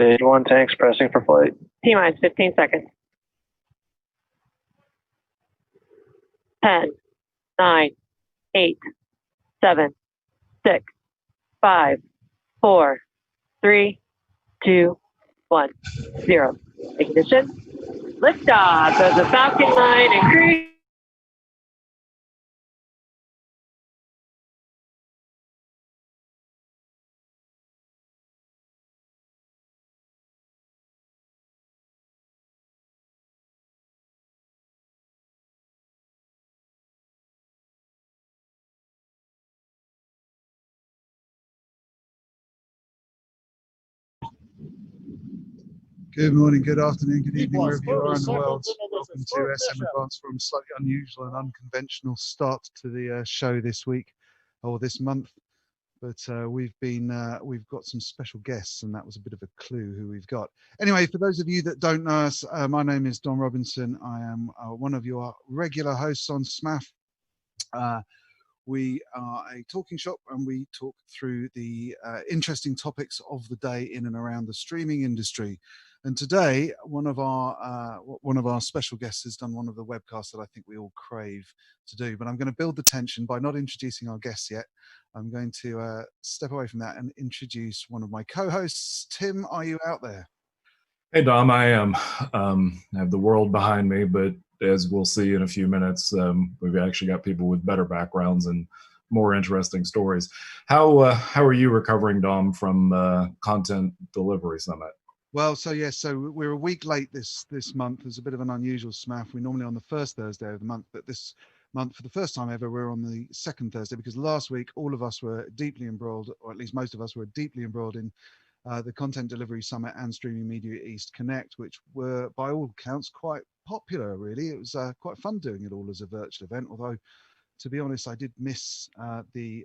Stage 1 tanks pressing for flight. T-minus 15 seconds. 10, 9, 8, 7, 6, 5, 4, 3, 2, 1, 0. Ignition. Liftoff of the Falcon 9 and Crew. Good morning, good afternoon, good evening, wherever you are in the world. Welcome to SMAdvancedForum. Slightly unusual and unconventional start to the show this week or this month, but we've got some special guests, and that was a bit of a clue who we've got. Anyway, for those of you that don't know us, my name is Don Robinson. I am one of your regular hosts on SMAF. We are a talking shop, and we talk through the interesting topics of the day in and around the streaming industry. And today, one of our special guests has done one of the webcasts that I think we all crave to do. But I'm going to build the tension by not introducing our guests yet. I'm going to step away from that and introduce one of my co-hosts. Tim, are you out there? Hey, Dom, I am. I have the world behind me, but as we'll see in a few minutes, we've actually got people with better backgrounds and more interesting stories. How are you recovering, Dom, from Content Delivery Summit? Well, so we're a week late this month. There's a bit of an unusual SMAF. We're normally on the first Thursday of the month, but this month, for the first time ever, we're on the second Thursday, because last week all of us were deeply embroiled, or at least most of us were deeply embroiled in the Content Delivery Summit and Streaming Media East Connect, which were, by all accounts, quite popular, really. It was quite fun doing it all as a virtual event, although, to be honest, I did miss the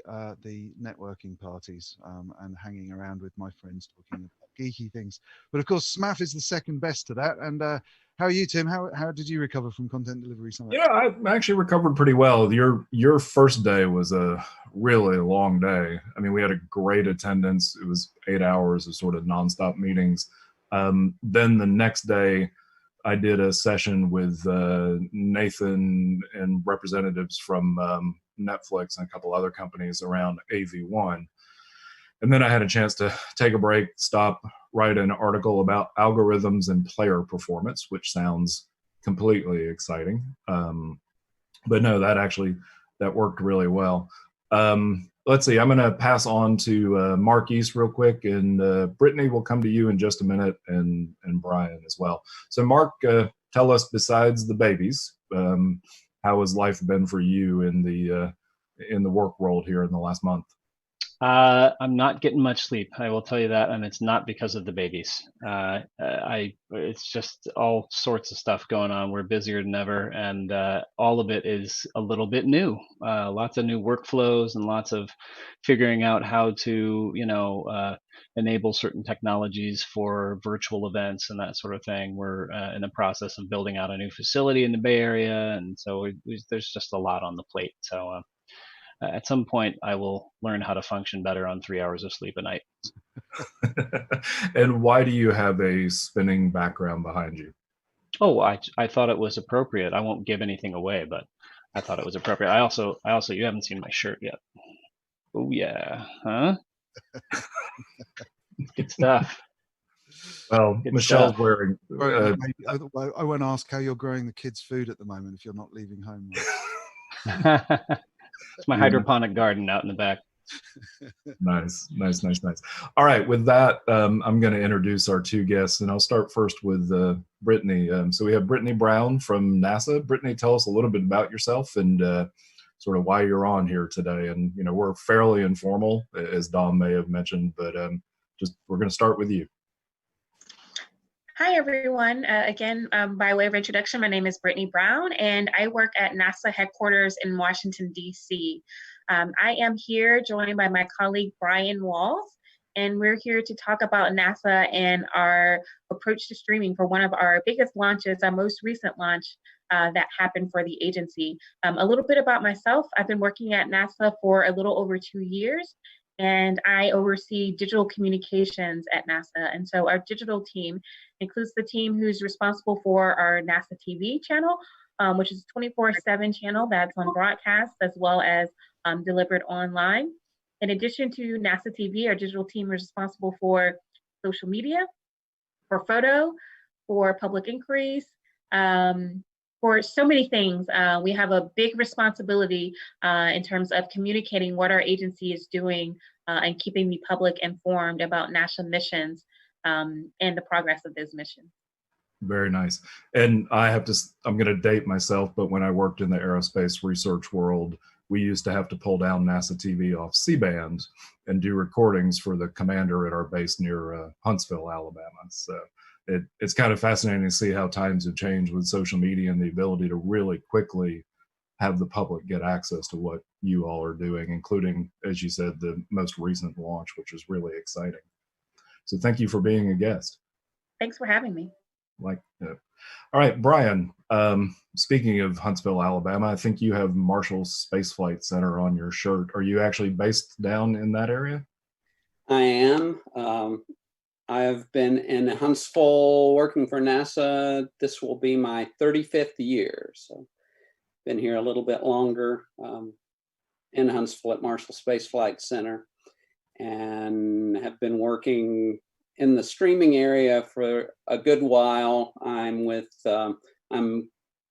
networking parties and hanging around with my friends talking about geeky things. But of course, SMAF is the second best to that. And how are you, Tim? How did you recover from Content Delivery Summit? Yeah, I actually recovered pretty well. Your first day was a really long day. I mean, we had a great attendance. It was 8 hours of sort of nonstop meetings. Then the next day, I did a session with Nathan and representatives from Netflix and a couple other companies around AV1. And then I had a chance to take a break, stop, write an article about algorithms and player performance, which sounds completely exciting. But no, that worked really well. Let's see, I'm going to pass on to Mark East real quick, and Brittany will come to you in just a minute, and Bryan as well. So Mark, tell us, besides the babies, how has life been for you in the work world here in the last month? I'm not getting much sleep, I will tell you that, and it's not because of the babies. It's just all sorts of stuff going on. We're busier than ever, and all of it is a little bit new. Lots of new workflows and lots of figuring out how to, enable certain technologies for virtual events and that sort of thing. We're in the process of building out a new facility in the Bay Area, and so there's just a lot on the plate. So at some point, I will learn how to function better on 3 hours of sleep a night. And why do you have a spinning background behind you? Oh, I thought it was appropriate. I won't give anything away, but I thought it was appropriate. I also, you haven't seen my shirt yet. Oh yeah, huh? Good stuff. Well, Good Michelle's stuff. wearing. I won't ask how you're growing the kids' food at the moment if you're not leaving home. It's my hydroponic garden out in the back. Nice. All right, with that, I'm going to introduce our two guests, and I'll start first with Brittany. So we have Brittany Brown from NASA. Brittany, tell us a little bit about yourself and sort of why you're on here today. And we're fairly informal, as Dom may have mentioned, but we're going to start with you. Hi, everyone. Again, by way of introduction, my name is Brittany Brown, and I work at NASA headquarters in Washington, D.C. I am here joined by my colleague, Brian Walls, and we're here to talk about NASA and our approach to streaming for one of our biggest launches, our most recent launch that happened for the agency. A little bit about myself. I've been working at NASA for a little over 2 years, and I oversee digital communications at NASA. And so our digital team includes the team who's responsible for our NASA TV channel, which is a 24/7 channel that's on broadcast as well as delivered online. In addition to NASA TV, our digital team is responsible for social media, for photo, for public inquiries, for so many things. We have a big responsibility in terms of communicating what our agency is doing and keeping the public informed about national missions and the progress of those missions. Very nice. And I'm going to date myself, but when I worked in the aerospace research world, we used to have to pull down NASA TV off C-band and do recordings for the commander at our base near Huntsville, Alabama. So it's kind of fascinating to see how times have changed with social media and the ability to really quickly have the public get access to what you all are doing, including, as you said, the most recent launch, which is really exciting. So thank you for being a guest. Thanks for having me. All right, Bryan, speaking of Huntsville, Alabama, I think you have Marshall Space Flight Center on your shirt. Are you actually based down in that area? I am. I've been in Huntsville working for NASA. This will be my 35th year. So been here a little bit longer in Huntsville at Marshall Space Flight Center, and have been working in the streaming area for a good while.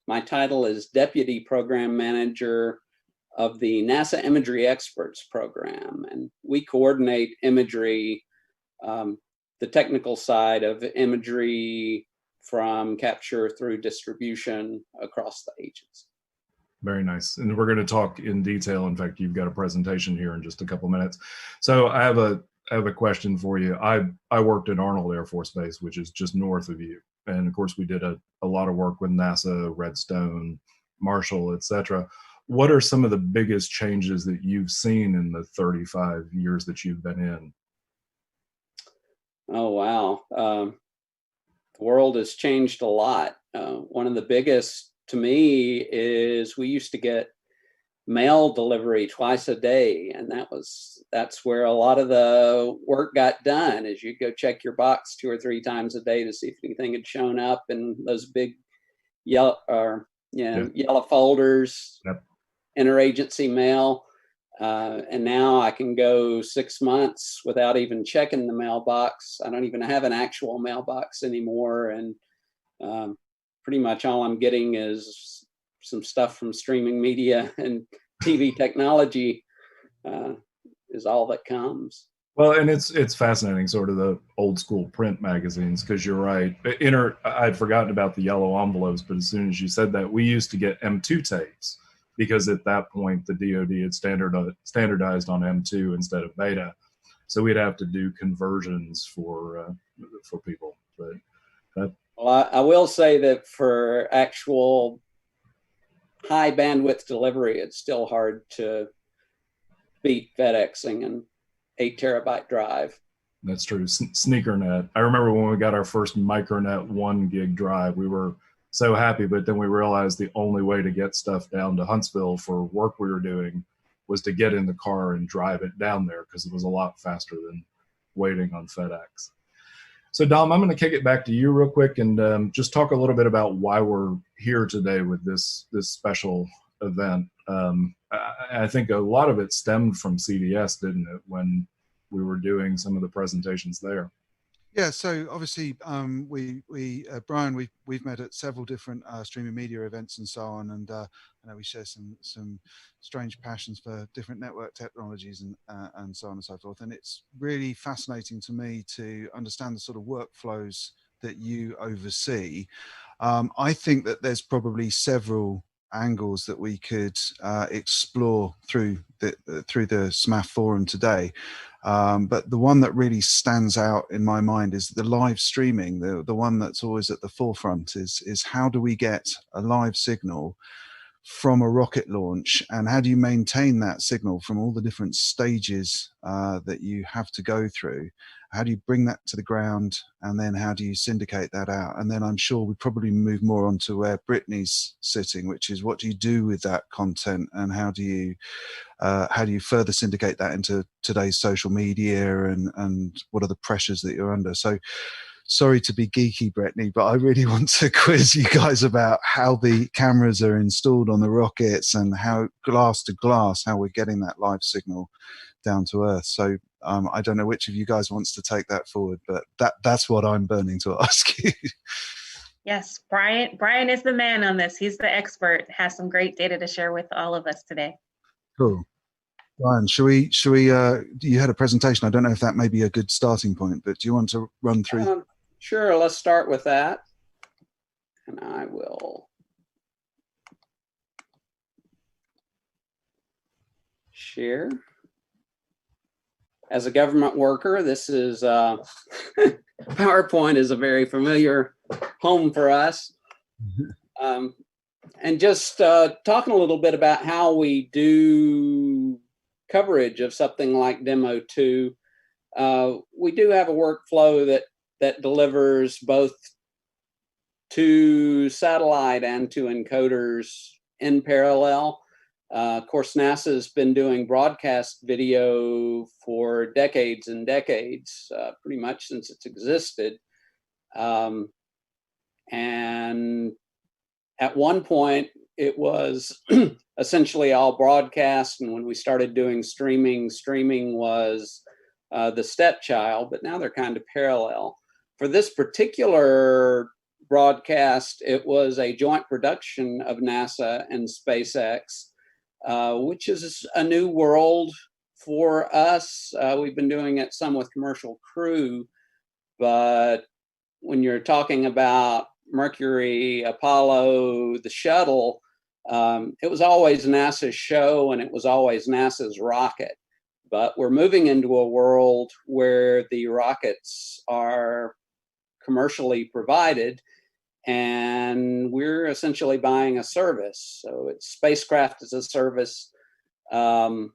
My title is Deputy Program Manager of the NASA Imagery Experts Program, and we coordinate imagery, the technical side of imagery from capture through distribution across the agency. Very nice. And we're going to talk in detail. In fact, you've got a presentation here in just a couple minutes. So I have a question for you. I worked at Arnold Air Force Base, which is just north of you. And of course, we did a lot of work with NASA, Redstone, Marshall, etc. What are some of the biggest changes that you've seen in the 35 years that you've been in? Oh, wow. The world has changed a lot. One of the biggest to me is we used to get mail delivery twice a day, and that's where a lot of the work got done, is you go check your box 2 or 3 times a day to see if anything had shown up in those big yellow folders. Yep. Interagency mail. And now I can go 6 months without even checking the mailbox. I don't even have an actual mailbox anymore, and pretty much all I'm getting is some stuff from streaming media, and TV technology is all that comes. Well, and it's fascinating, sort of the old school print magazines, because you're right. I'd forgotten about the yellow envelopes, but as soon as you said that, we used to get M2 tapes, because at that point the DoD had standardized on M2 instead of beta, so we'd have to do conversions for people. But well, I will say that for actual high bandwidth delivery, it's still hard to beat FedExing an 8 terabyte drive. That's true. SneakerNet. I remember when we got our first Micronet 1 gig drive, we were so happy, but then we realized the only way to get stuff down to Huntsville for work we were doing was to get in the car and drive it down there, because it was a lot faster than waiting on FedEx. So Dom, I'm going to kick it back to you real quick and just talk a little bit about why we're here today with this special event. I think a lot of it stemmed from CDS, didn't it, when we were doing some of the presentations there? Yeah, so obviously, Bryan, we've met at several different streaming media events and so on, and I know we share some strange passions for different network technologies and so on and so forth. And it's really fascinating to me to understand the sort of workflows that you oversee. I think that there's probably several angles that we could explore through the SMAF forum today. But the one that really stands out in my mind is the live streaming. The one that's always at the forefront is how do we get a live signal from a rocket launch, and how do you maintain that signal from all the different stages that you have to go through? How do you bring that to the ground, and then how do you syndicate that out? And then I'm sure we probably move more on to where Brittany's sitting, which is what do you do with that content, and how do you further syndicate that into today's social media, and what are the pressures that you're under? So sorry to be geeky, Brittany, but I really want to quiz you guys about how the cameras are installed on the rockets, and how glass to glass, how we're getting that live signal down to Earth. So I don't know which of you guys wants to take that forward, but that's what I'm burning to ask you. Yes, Brian is the man on this. He's the expert, has some great data to share with all of us today. Cool. Brian, should we you had a presentation. I don't know if that may be a good starting point, but do you want to run through? Sure, let's start with that. And I will share. As a government worker, this is PowerPoint is a very familiar home for us. And just talking a little bit about how we do coverage of something like Demo 2. We do have a workflow that delivers both to satellite and to encoders in parallel. Of course, NASA's been doing broadcast video for decades and decades, pretty much since it's existed. And at one point, it was essentially all broadcast. And when we started doing streaming was the stepchild, but now they're kind of parallel. For this particular broadcast, it was a joint production of NASA and SpaceX, which is a new world for us. We've been doing it some with commercial crew, but when you're talking about Mercury, Apollo, the shuttle, it was always NASA's show and it was always NASA's rocket. But we're moving into a world where the rockets are commercially provided, and we're essentially buying a service. So it's spacecraft as a service, and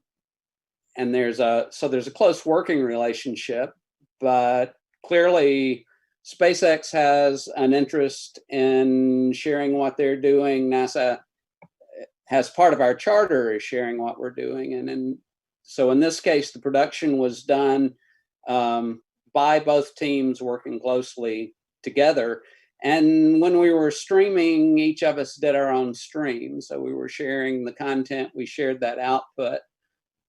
there's a close working relationship. But clearly, SpaceX has an interest in sharing what they're doing. NASA has part of our charter is sharing what we're doing, and so in this case, the production was done by both teams working closely together. And when we were streaming, each of us did our own stream. So we were sharing the content, we shared that output.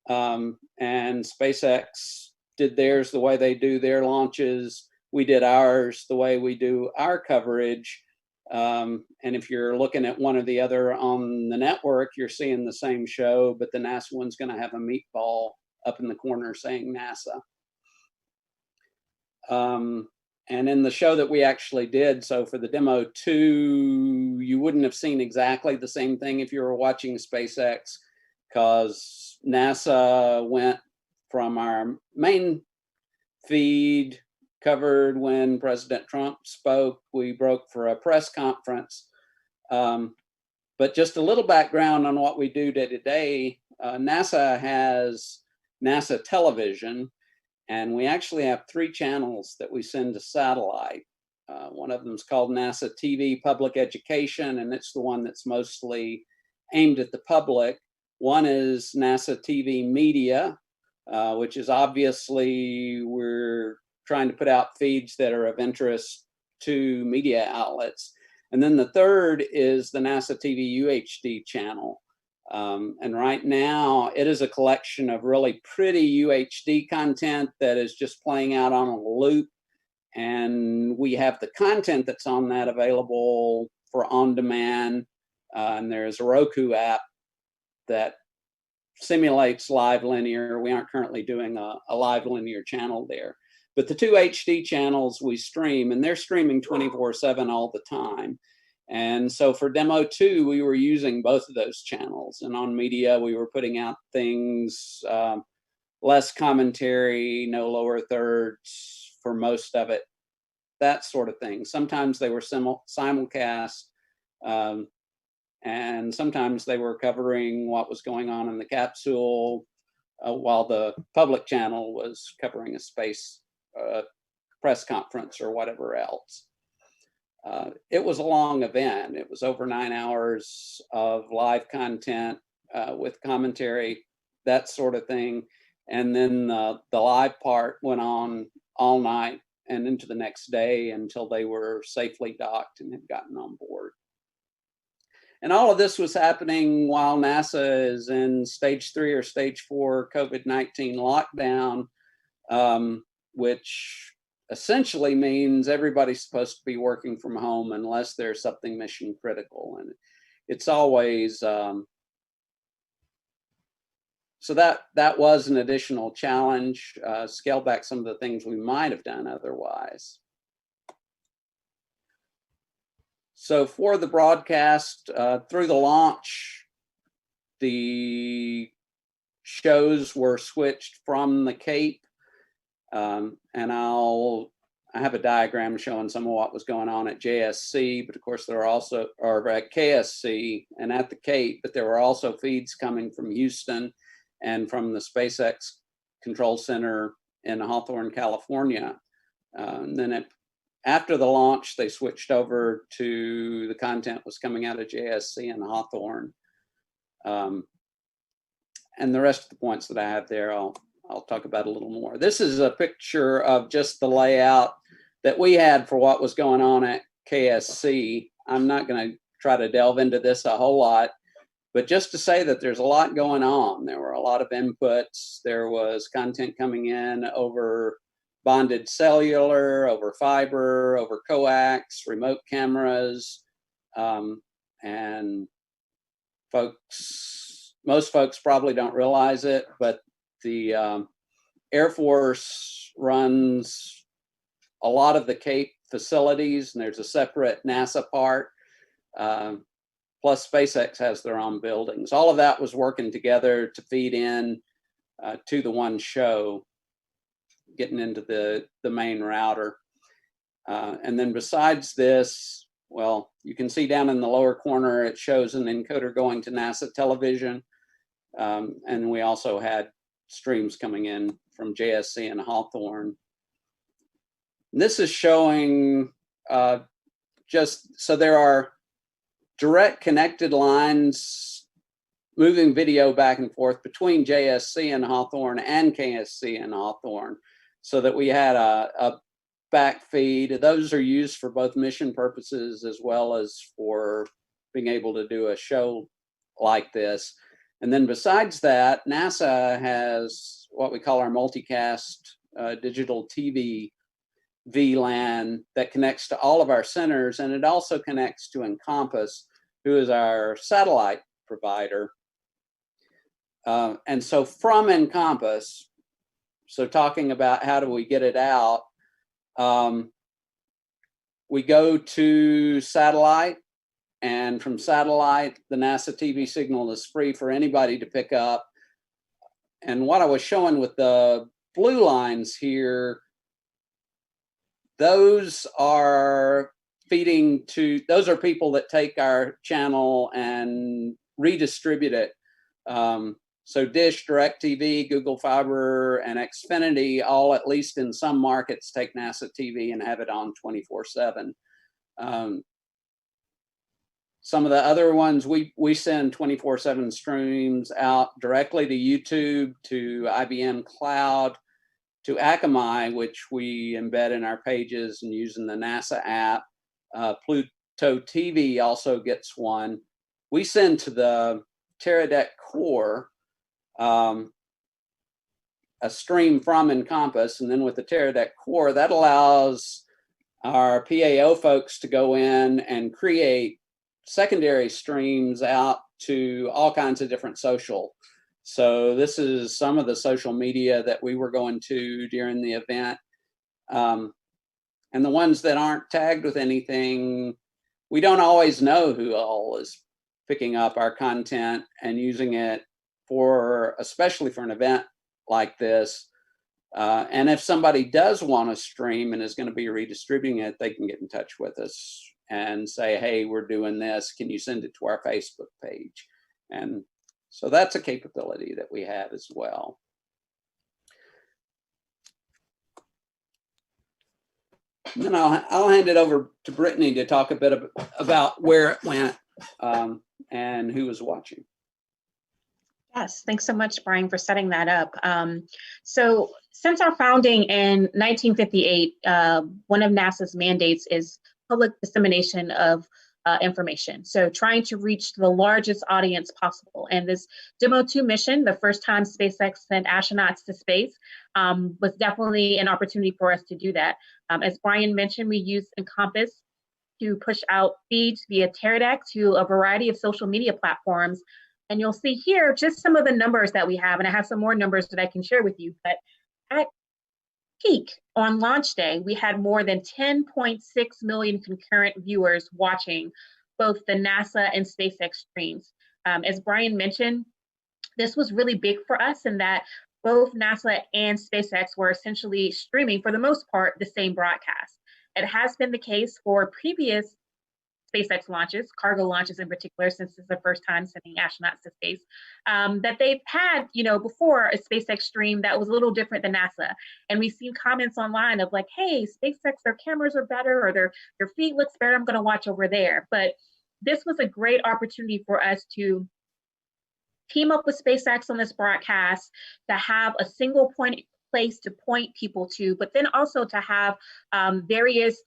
And SpaceX did theirs the way they do their launches. We did ours the way we do our coverage. And if you're looking at one or the other on the network, you're seeing the same show, but the NASA one's going to have a meatball up in the corner saying NASA. And in the show that we actually did, so for the Demo 2, you wouldn't have seen exactly the same thing if you were watching SpaceX, because NASA went from our main feed, covered when President Trump spoke. We broke for a press conference. But just a little background on what we do day to day. NASA has NASA television, and we actually have 3 channels that we send to satellite. One of them is called NASA TV Public Education, and it's the one that's mostly aimed at the public. One is NASA TV Media, which is obviously we're trying to put out feeds that are of interest to media outlets. And then the third is the NASA TV UHD channel. And right now it is a collection of really pretty UHD content that is just playing out on a loop. And we have the content that's on that available for on demand. And there's a Roku app that simulates live linear. We aren't currently doing a live linear channel there. But the 2 HD channels we stream, and they're streaming 24/7 all the time. And so for Demo 2, we were using both of those channels. And on media, we were putting out things, less commentary, no lower thirds for most of it, that sort of thing. Sometimes they were simulcast. And sometimes they were covering what was going on in the capsule while the public channel was covering a space press conference or whatever else. It was a long event. It was over 9 hours of live content with commentary, that sort of thing. And then the live part went on all night and into the next day until they were safely docked and had gotten on board. And all of this was happening while NASA is in stage 3 or stage 4 COVID-19 lockdown, which essentially means everybody's supposed to be working from home unless there's something mission critical. And it's always, so that was an additional challenge, scale back some of the things we might have done otherwise. So for the broadcast, through the launch, the shows were switched from the Cape. And I have a diagram showing some of what was going on at JSC, but of course there are also, or at KSC and at the Cape, but there were also feeds coming from Houston and from the SpaceX Control Center in Hawthorne, California. And then after the launch, they switched over to the content was coming out of JSC and Hawthorne. And the rest of the points that I have there, I'll talk about a little more. This is a picture of just the layout that we had for what was going on at KSC. I'm not going to try to delve into this a whole lot, but just to say that there's a lot going on. There were a lot of inputs. There was content coming in over bonded cellular, over fiber, over coax, remote cameras, and most folks probably don't realize it, but the Air Force runs a lot of the Cape facilities, and there's a separate NASA part, plus SpaceX has their own buildings. All of that was working together to feed in to the one show, getting into the main router. And then besides this, well, you can see down in the lower corner, it shows an encoder going to NASA television. And we also had streams coming in from JSC and Hawthorne. This is showing just, so there are direct connected lines moving video back and forth between JSC and Hawthorne and KSC and Hawthorne, so that we had a back feed. Those are used for both mission purposes as well as for being able to do a show like this. And then besides that, NASA has what we call our multicast digital TV VLAN that connects to all of our centers, and it also connects to Encompass, who is our satellite provider. And so from Encompass, so talking about how do we get it out, we go to satellite, and from satellite, the NASA TV signal is free for anybody to pick up. And what I was showing with the blue lines here, those are feeding to, those are people that take our channel and redistribute it. So Dish, DirecTV, Google Fiber, and Xfinity, all at least in some markets, take NASA TV and have it on 24/7. Some of the other ones, we send 24/7 streams out directly to YouTube, to IBM Cloud, to Akamai, which we embed in our pages and use in the NASA app. Pluto TV also gets one. We send to the Teradek core a stream from Encompass, and then with the Teradek core, that allows our PAO folks to go in and create secondary streams out to all kinds of different social. So this is some of the social media that we were going to during the event. And the ones that aren't tagged with anything, we don't always know who all is picking up our content and using it for, especially for an event like this. And if somebody does want to stream and is going to be redistributing it, they can get in touch with us and say, hey, we're doing this. Can you send it to our Facebook page? And so that's a capability that we have as well. And then I'll hand it over to Brittany to talk a bit about where it went and who was watching. Yes, thanks so much, Brian, for setting that up. So since our founding in 1958, one of NASA's mandates is public dissemination of information. So trying to reach the largest audience possible. And this Demo 2 mission, the first time SpaceX sent astronauts to space, was definitely an opportunity for us to do that. As Brian mentioned, we used Encompass to push out feeds via Teradek to a variety of social media platforms. And you'll see here just some of the numbers that we have, and I have some more numbers that I can share with you. But at peak on launch day, we had more than 10.6 million concurrent viewers watching both the NASA and SpaceX streams. As Brian mentioned, this was really big for us in that both NASA and SpaceX were essentially streaming, for the most part, the same broadcast. It has been the case for previous SpaceX launches, cargo launches in particular, since it's the first time sending astronauts to space, that they've had, before a SpaceX stream that was a little different than NASA. And we've seen comments online of like, hey, SpaceX, their cameras are better, or their feed looks better, I'm gonna watch over there. But this was a great opportunity for us to team up with SpaceX on this broadcast, to have a single place to point people to, but then also to have various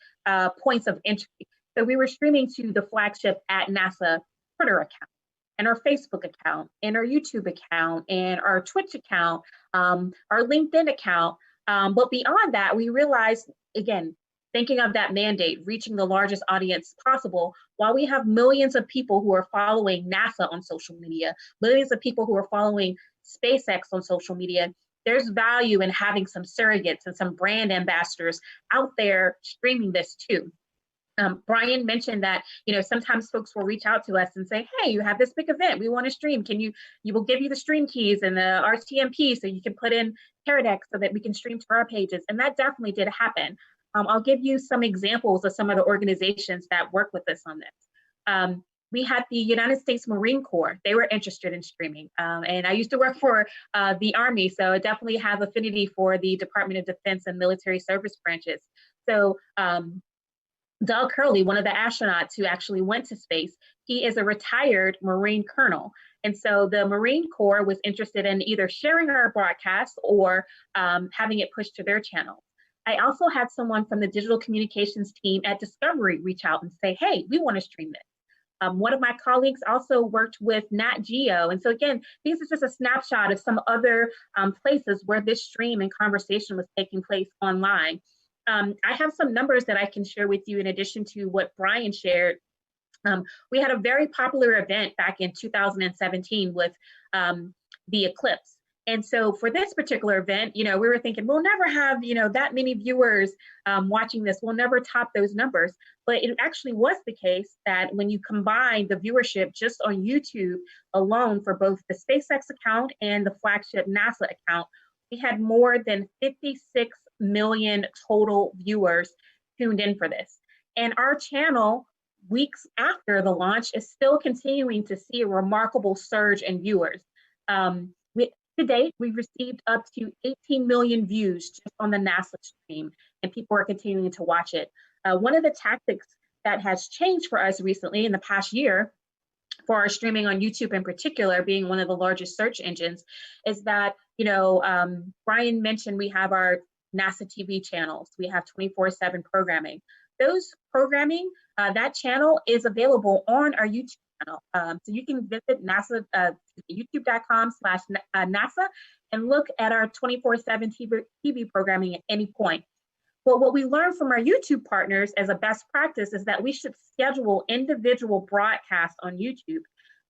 points of entry. So we were streaming to the flagship at NASA Twitter account, and our Facebook account, and our YouTube account, and our Twitch account, our LinkedIn account. But beyond that, we realized, again, thinking of that mandate, reaching the largest audience possible, while we have millions of people who are following NASA on social media, millions of people who are following SpaceX on social media, there's value in having some surrogates and some brand ambassadors out there streaming this too. Brian mentioned that, sometimes folks will reach out to us and say, hey, you have this big event, we want to stream. You will give you the stream keys and the RTMP so you can put in Teradek so that we can stream to our pages. And that definitely did happen. I'll give you some examples of some of the organizations that work with us on this. We had the United States Marine Corps. They were interested in streaming. And I used to work for the Army, so I definitely have affinity for the Department of Defense and military service branches. So Doug Hurley, one of the astronauts who actually went to space, he is a retired Marine colonel. And so the Marine Corps was interested in either sharing our broadcast or having it pushed to their channel. I also had someone from the digital communications team at Discovery reach out and say, hey, we want to stream this. One of my colleagues also worked with Nat Geo. And so again, this is just a snapshot of some other places where this stream and conversation was taking place online. I have some numbers that I can share with you in addition to what Brian shared. We had a very popular event back in 2017 with the eclipse. And so for this particular event, we were thinking we'll never have, that many viewers watching this. We'll never top those numbers. But it actually was the case that when you combine the viewership just on YouTube alone for both the SpaceX account and the flagship NASA account, we had more than 56 million total viewers tuned in for this. And our channel, weeks after the launch, is still continuing to see a remarkable surge in viewers. To date, we've received up to 18 million views just on the NASA stream, and people are continuing to watch it. One of the tactics that has changed for us recently in the past year, for our streaming on YouTube in particular, being one of the largest search engines, is that, Brian mentioned we have our NASA TV channels. We have 24/7 programming. Those programming, that channel is available on our YouTube channel. So you can visit NASA, youtube.com/NASA and look at our 24/7 TV programming at any point. But what we learned from our YouTube partners as a best practice is that we should schedule individual broadcasts on YouTube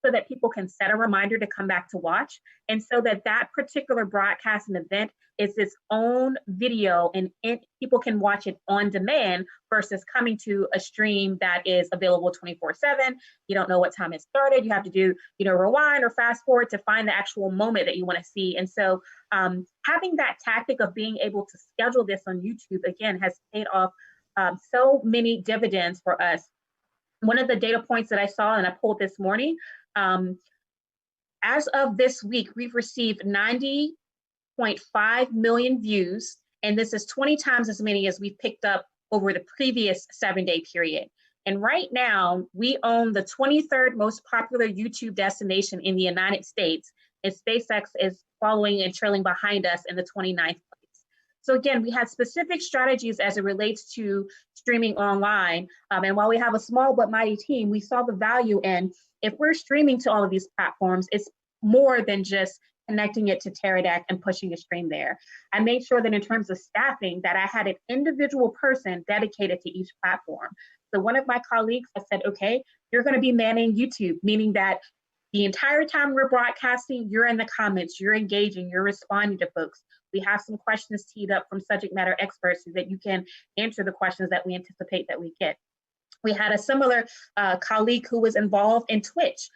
so that people can set a reminder to come back to watch, and so that that particular broadcast and event is its own video and people can watch it on demand versus coming to a stream that is available 24/7. You don't know what time it started. You have to do, rewind or fast forward to find the actual moment that you want to see. And so having that tactic of being able to schedule this on YouTube, again, has paid off so many dividends for us. one of the data points that I saw and I pulled this morning, as of this week, we've received 90.5 million views, and this is 20 times as many as we've picked up over the previous 7-day period. And right now, we own the 23rd most popular YouTube destination in the United States, and SpaceX is following and trailing behind us in the 29th place. So again, we had specific strategies as it relates to streaming online. And while we have a small but mighty team, we saw the value in, if we're streaming to all of these platforms, it's more than just connecting it to Teradek and pushing a stream there. I made sure that in terms of staffing, that I had an individual person dedicated to each platform. So one of my colleagues, I said, okay, you're gonna be manning YouTube, meaning that the entire time we're broadcasting, you're in the comments, you're engaging, you're responding to folks. We have some questions teed up from subject matter experts so that you can answer the questions that we anticipate that we get. We had a similar colleague who was involved in Twitch.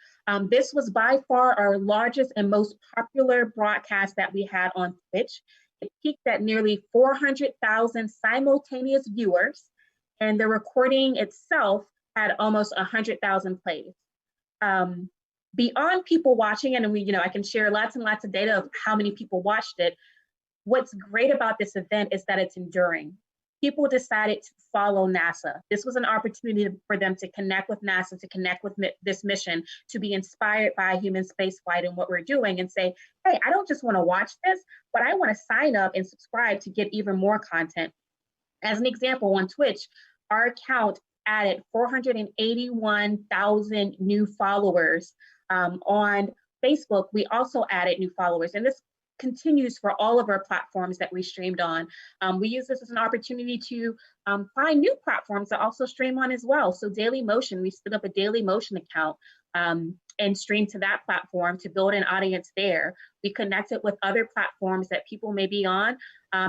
This was by far our largest and most popular broadcast that we had on Twitch. It peaked at nearly 400,000 simultaneous viewers, and the recording itself had almost 100,000 plays. Beyond people watching it, and I can share lots and lots of data of how many people watched it. What's great about this event is that it's enduring. People decided to follow NASA. This was an opportunity for them to connect with NASA, to connect with this mission, to be inspired by human spaceflight and what we're doing, and say, hey, I don't just want to watch this, but I want to sign up and subscribe to get even more content. As an example, on Twitch, our account added 481,000 new followers. On Facebook, we also added new followers, and this continues for all of our platforms that we streamed on. We use this as an opportunity to find new platforms to also stream on as well. So Daily Motion, we stood up a Daily Motion account and streamed to that platform to build an audience there. We connected with other platforms that people may be on,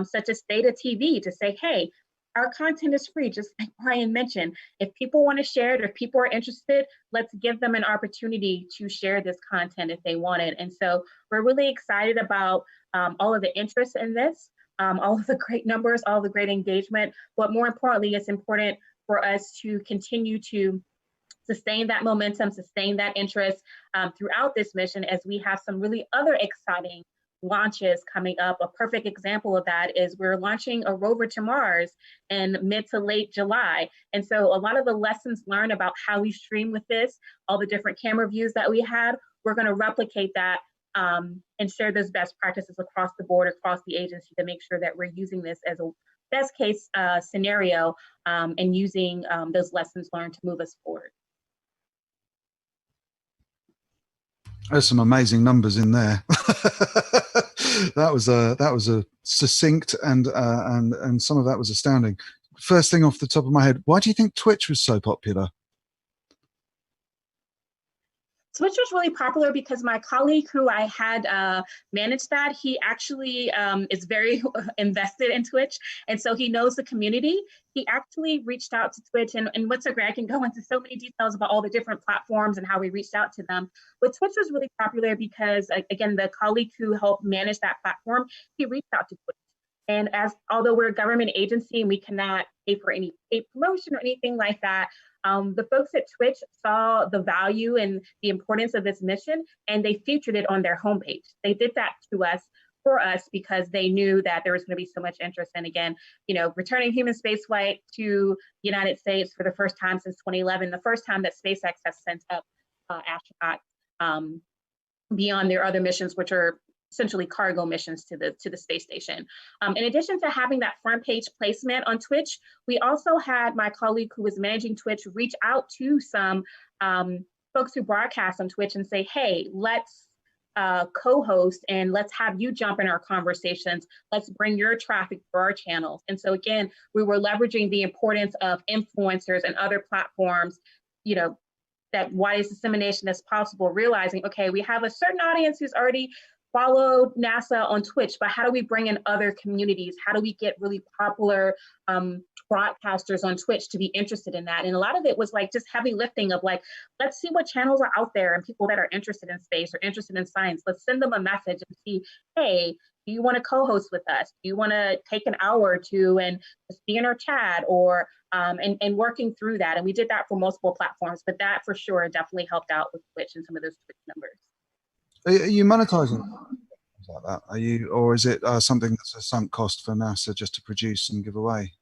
such as Theta TV, to say, hey, our content is free, just like Bryan mentioned. If people want to share it, or if people are interested, let's give them an opportunity to share this content if they want it. And so we're really excited about all of the interest in this, all of the great numbers, all the great engagement. But more importantly, it's important for us to continue to sustain that momentum, sustain that interest throughout this mission, as we have some really other exciting launches coming up. A perfect example of that is we're launching a rover to Mars in mid to late July. And so a lot of the lessons learned about how we stream with this, all the different camera views that we had, we're going to replicate that and share those best practices across the board, across the agency, to make sure that we're using this as a best case scenario and using those lessons learned to move us forward. There's some amazing numbers in there. That was a succinct and some of that was astounding. First thing off the top of my head, why do you think Twitch was so popular? Twitch was really popular because my colleague who I had managed that, he actually is very invested in Twitch. And so he knows the community. He actually reached out to Twitch, and what's so great, I can go into so many details about all the different platforms and how we reached out to them. But Twitch was really popular because, again, the colleague who helped manage that platform, he reached out to Twitch. And although we're a government agency and we cannot pay for any paid promotion or anything like that, the folks at Twitch saw the value and the importance of this mission, and they featured it on their homepage. They did that for us because they knew that there was going to be so much interest. And again, returning human spaceflight to the United States for the first time since 2011, the first time that SpaceX has sent up astronauts beyond their other missions, which are essentially cargo missions to the space station. In addition to having that front page placement on Twitch, we also had my colleague who was managing Twitch reach out to some folks who broadcast on Twitch and say, hey, let's co-host and let's have you jump in our conversations. Let's bring your traffic to our channels. And so again, we were leveraging the importance of influencers and other platforms, that wide dissemination as possible, realizing, okay, we have a certain audience who's already followed NASA on Twitch, but how do we bring in other communities? How do we get really popular broadcasters on Twitch to be interested in that? And a lot of it was like just heavy lifting of like, let's see what channels are out there and people that are interested in space or interested in science. Let's send them a message and see, hey, Do you want to co-host with us? Do you want to take an hour or two and just be in our chat, or and working through that? And we did that for multiple platforms, but that for sure definitely helped out with Twitch and some of those Twitch numbers. Are you monetizing like that? Are you, or is it something that's a sunk cost for NASA just to produce and give away?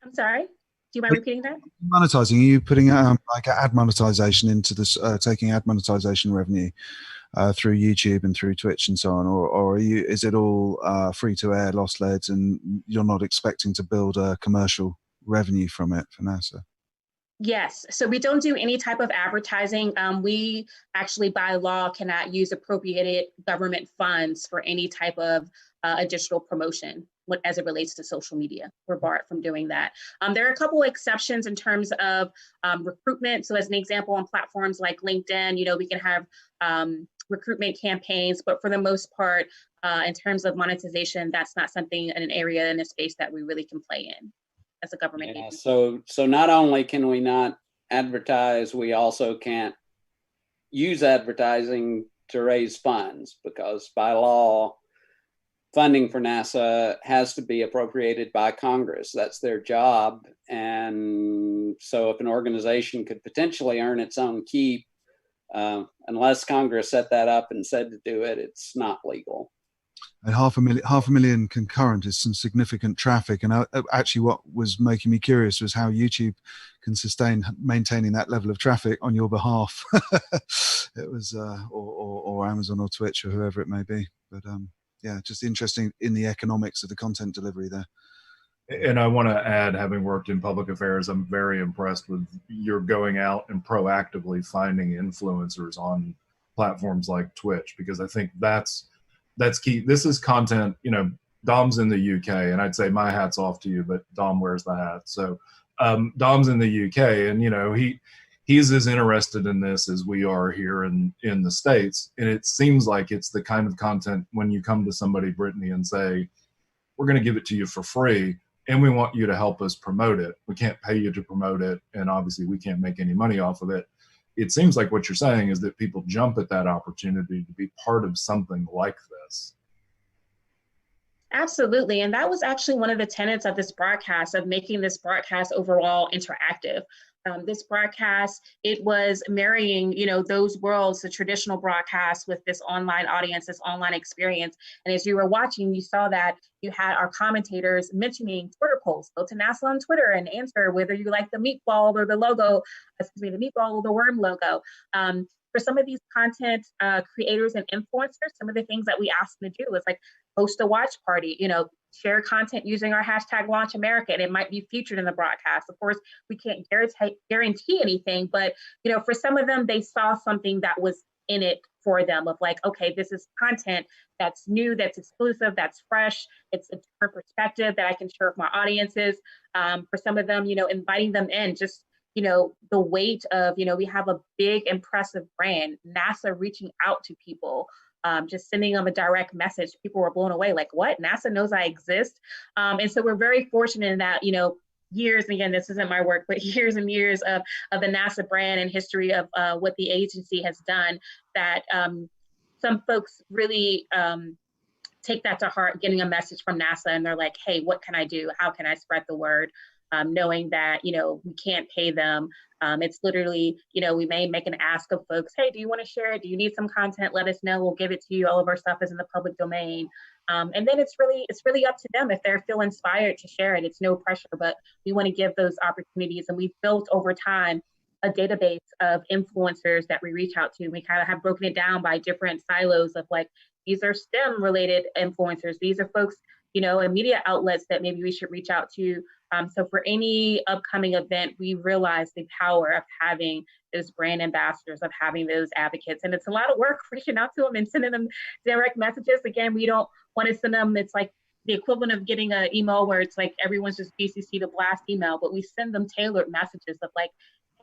I'm sorry. Do you mind repeating that? Monetizing? Are you putting like ad monetization into this, taking ad monetization revenue through YouTube and through Twitch and so on, or are you? Is it all free to air, loss leads, and you're not expecting to build a commercial revenue from it for NASA? Yes, so we don't do any type of advertising. We actually, by law, cannot use appropriated government funds for any type of additional promotion as it relates to social media. We're barred from doing that. There are a couple of exceptions in terms of recruitment. So as an example, on platforms like LinkedIn, we can have recruitment campaigns, but for the most part, in terms of monetization, that's not something in an area in a space that we really can play in as a government agency. So not only can we not advertise, we also can't use advertising to raise funds, because by law, funding for NASA has to be appropriated by Congress. That's their job. And so if an organization could potentially earn its own keep, unless Congress set that up and said to do it, it's not legal. And half a million concurrent is some significant traffic. And actually what was making me curious was how YouTube can sustain maintaining that level of traffic on your behalf. It was, or Amazon or Twitch or whoever it may be. But yeah, just interesting in the economics of the content delivery there. And I want to add, having worked in public affairs, I'm very impressed with your going out and proactively finding influencers on platforms like Twitch, because I think that's key. This is content, Dom's in the UK, and I'd say my hat's off to you, but Dom wears the hat. So Dom's in the UK, and he's as interested in this as we are here in the States. And it seems like it's the kind of content when you come to somebody, Brittany, and say, we're going to give it to you for free, and we want you to help us promote it. We can't pay you to promote it, and obviously we can't make any money off of it. It seems like what you're saying is that people jump at that opportunity to be part of something like this. Absolutely. And that was actually one of the tenets of this broadcast, of making this broadcast overall interactive. This broadcast, it was marrying, those worlds, the traditional broadcast with this online audience, this online experience. And as you were watching, you saw that you had our commentators mentioning Twitter polls. Go to NASA on Twitter and answer whether you like the meatball or the logo, the meatball or the worm logo. For some of these content creators and influencers, some of the things that we ask them to do is like host a watch party, share content using our hashtag Launch America, and it might be featured in the broadcast. Of course, we can't guarantee anything, but for some of them, they saw something that was in it for them, of like, okay, this is content that's new, that's exclusive, that's fresh, it's a different perspective that I can share with my audiences. For some of them, inviting them in, just the weight of, we have a big, impressive brand, NASA reaching out to people, just sending them a direct message. People were blown away, like, what? NASA knows I exist. And so we're very fortunate in that, years, and again, this isn't my work, but years and years of the NASA brand and history of what the agency has done, that some folks really take that to heart, getting a message from NASA, and they're like, hey, what can I do? How can I spread the word? Knowing that, we can't pay them. It's literally, we may make an ask of folks, hey, do you want to share it? Do you need some content? Let us know. We'll give it to you. All of our stuff is in the public domain. And then it's really up to them if they feel inspired to share it. It's no pressure, but we want to give those opportunities. And we've built over time a database of influencers that we reach out to. We kind of have broken it down by different silos of like, these are STEM related influencers. These are folks, and media outlets that maybe we should reach out to. So for any upcoming event, we realize the power of having those brand ambassadors, of having those advocates. And it's a lot of work reaching out to them and sending them direct messages. Again, we don't want to send them, it's like the equivalent of getting an email where it's like everyone's just BCC to blast email, but we send them tailored messages of like,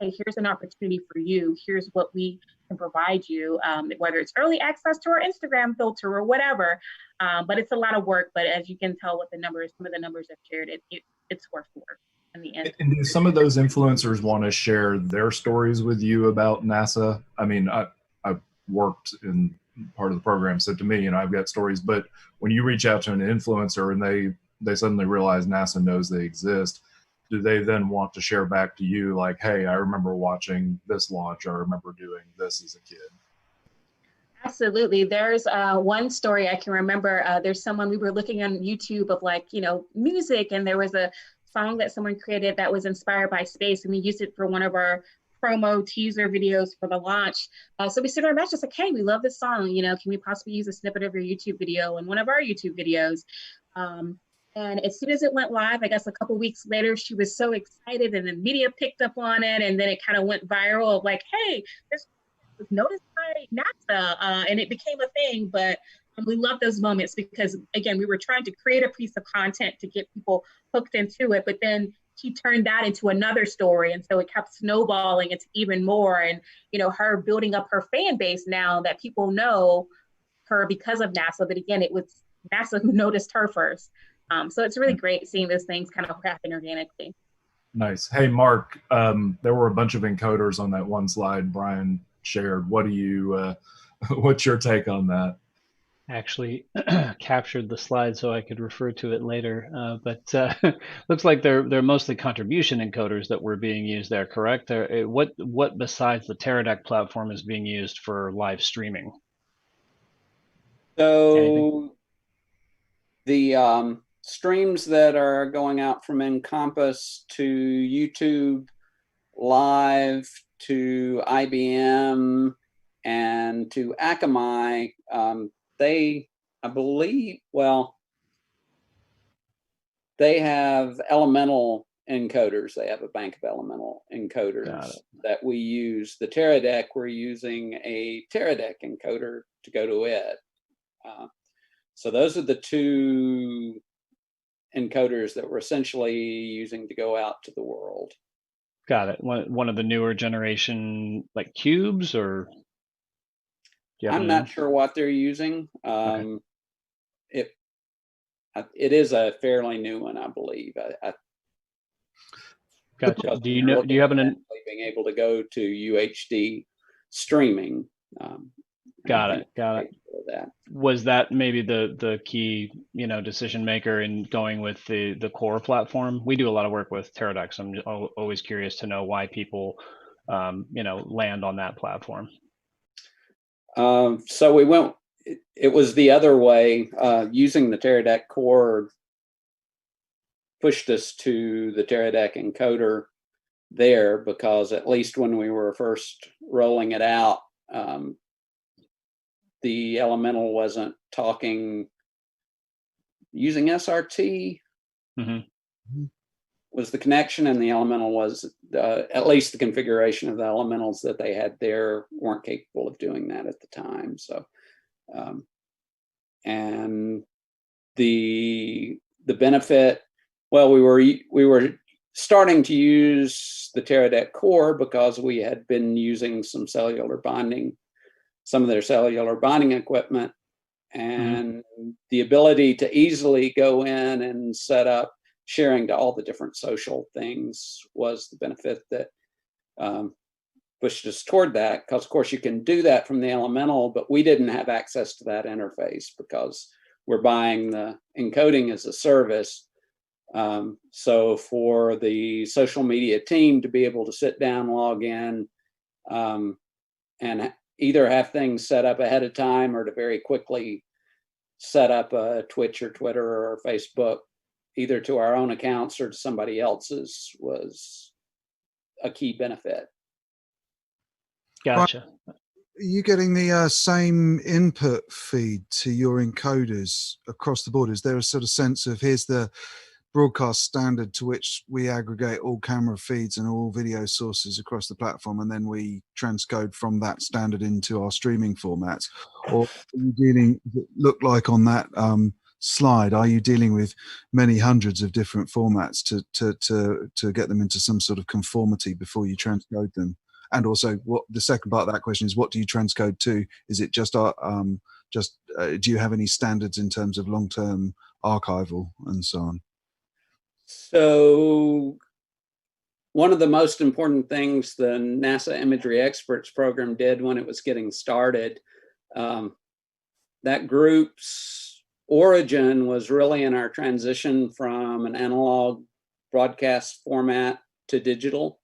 hey, here's an opportunity for you. Here's what we can provide you, whether it's early access to our Instagram filter or whatever. But it's a lot of work. But as you can tell with the numbers, some of the numbers I've shared, it's worth the work in the end. And do some of those influencers want to share their stories with you about NASA? I mean, I've worked in part of the program. So to me, you know, I've got stories, but when you reach out to an influencer and they suddenly realize NASA knows they exist, do they then want to share back to you like, hey, I remember watching this launch, or I remember doing this as a kid? Absolutely. There's one story I can remember. There's someone, we were looking on YouTube of like, you know, music, and there was a song that someone created that was inspired by space, and we used it for one of our promo teaser videos for the launch. So we sent our message like, hey, we love this song, you know, can we possibly use a snippet of your YouTube video in one of our YouTube videos? And as soon as it went live, I guess a couple weeks later, she was so excited, and the media picked up on it, and then it kind of went viral of like, hey, this was noticed by NASA, and it became a thing. But we love those moments because, again, we were trying to create a piece of content to get people hooked into it, but then she turned that into another story, and so it kept snowballing into even more. And you know, her building up her fan base now that people know her because of NASA, but again, it was NASA who noticed her first. So it's really great seeing those things kind of happen organically. Nice. Hey, Mark, there were a bunch of encoders on that one slide Brian shared. What do you, what's your take on that? Actually captured the slide so I could refer to it later, but looks like they're mostly contribution encoders that were being used there, correct? What besides the Teradek platform is being used for live streaming? So Anything? the streams that are going out from Encompass to YouTube Live to IBM and to Akamai, they, I believe, well, they have elemental encoders. They have a bank of elemental encoders that we use. The Teradek, we're using a Teradek encoder to go to it. So those are the two encoders that we're essentially using to go out to the world. Got it. One of the newer generation, like cubes, or I'm not sure what they're using. Okay. It is a fairly new one, I believe. Gotcha. Do you have an being able to go to UHD streaming? Got it. That. Was that maybe the key, you know, decision maker in going with the core platform? We do a lot of work with Teradek, so I'm always curious to know why people, you know, land on that platform. So we went. It was the other way. Using the Teradek core pushed us to the Teradek encoder there, because at least when we were first rolling it out, the elemental wasn't talking using SRT. Mm-hmm. Was the connection, and the elemental was at least the configuration of the elementals that they had there weren't capable of doing that at the time. So and the benefit, well, we were starting to use the Teradek core because we had been using some of their cellular bonding equipment, and the ability to easily go in and set up sharing to all the different social things was the benefit that pushed us toward that. Because of course you can do that from the elemental, but we didn't have access to that interface because we're buying the encoding as a service. So for the social media team to be able to sit down, log in, and either have things set up ahead of time or to very quickly set up a Twitch or Twitter or Facebook, either to our own accounts or to somebody else's, was a key benefit. Gotcha. Are you getting the same input feed to your encoders across the board? Is there a sort of sense of, here's the broadcast standard to which we aggregate all camera feeds and all video sources across the platform, and then we transcode from that standard into our streaming formats? Or are you dealing, look like on that slide, are you dealing with many hundreds of different formats to get them into some sort of conformity before you transcode them? And also, what the second part of that question is, what do you transcode to? Is it just do you have any standards in terms of long-term archival and so on? So one of the most important things the NASA Imagery Experts program did when it was getting started, that group's origin was really in our transition from an analog broadcast format to digital.